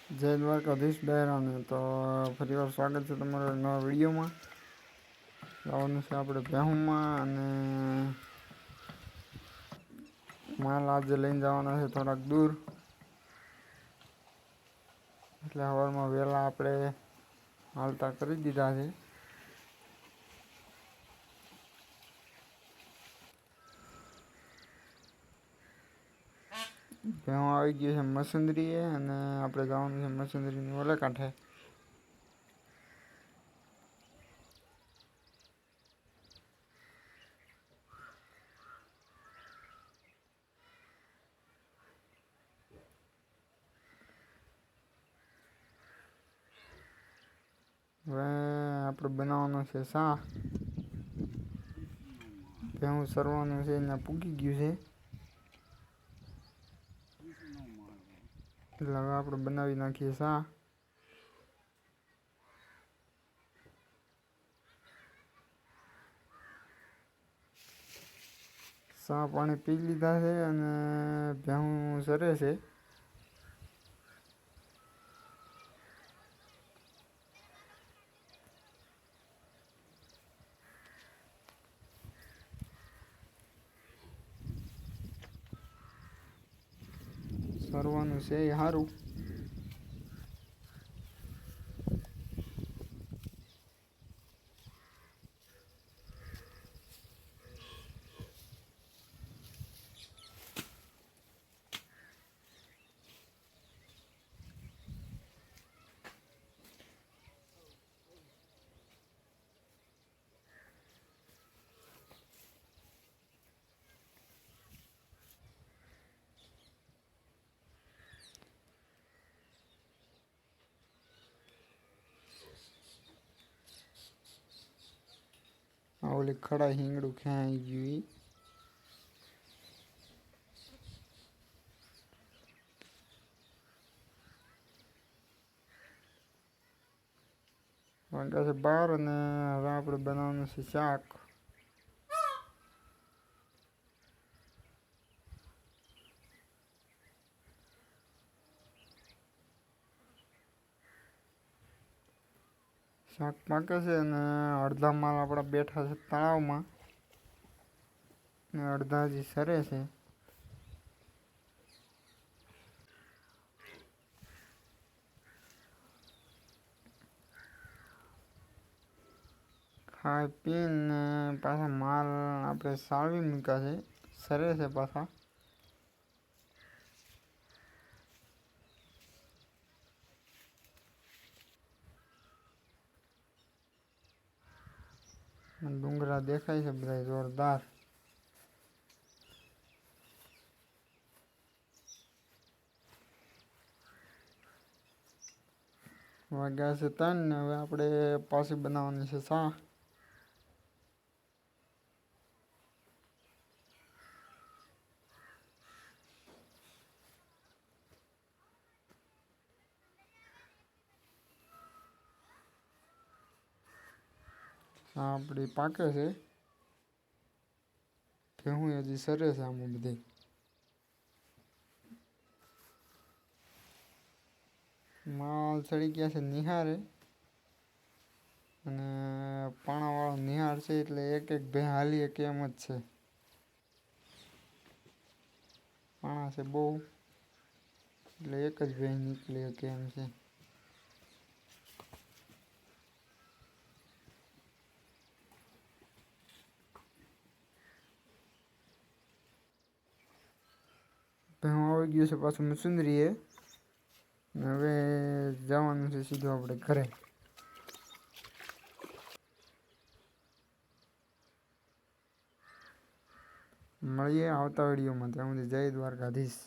જય દ્વારકાધીશ ડાયરાને તો ફરીવાર સ્વાગત છે તમારા નવા વિડીયોમાં. જવાનું છે આપણે ભેહુમાં અને માલ આજે લઈને જવાના છે થોડાક દૂર, એટલે સવારમાં વહેલા આપણે હાલતા કરી દીધા છે. ભેહું આવી ગયું છે મસંદરીએ અને આપણે જવાનું છે મસંદરીની ઓલે કાંઠે. હવે આપણે બનાવવાનો છે શા. ભેહું સરવાનું છે એને પૂગી ગયું છે, એટલે હવે આપણે બનાવી નાખીએ શા. શા પાણી પી લીધા છે અને ભેહું સરે છે. સરવાનું છે એ સારું. આ ઓલી ખડા હિંગડું ખેંચાઈ ગયું. વાગ્યા છે 12 અને હવે આપણે બનાવવાનું છે શાક. શાક પાકે છે અને અડધા માલ આપણા બેઠા છે તળાવમાં ને અડધા હજી સરે છે. ખાઈ પીને પાછા માલ આપણે સાળવી મૂક્યા છે, સરે છે પાછા. ડુંગરા દેખાય છે બધા જોરદાર. વાગ્યા છે 3 ને હવે આપણે પાછી બનાવવાની છે શા. શા આપણી પાકે છે. ભેહું હજી સરે છે આમાં બધી. માલ ચડી ગયા છે નિહારે અને પાણાવાળો નિહાર છે, એટલે એક એક ભે હાલી એક એમ જ છે. પાણા છે બહુ, એટલે એક જ ભે નીકળી કે એમ છે. ભેહું આવી ગયું છે પાછું મસુંદરીએ. હવે જવાનું છે સીધું આપણે ઘરે. મળીએ આવતા વિડીયોમાં. ત્યાં સુધી જય દ્વારકાધીશ.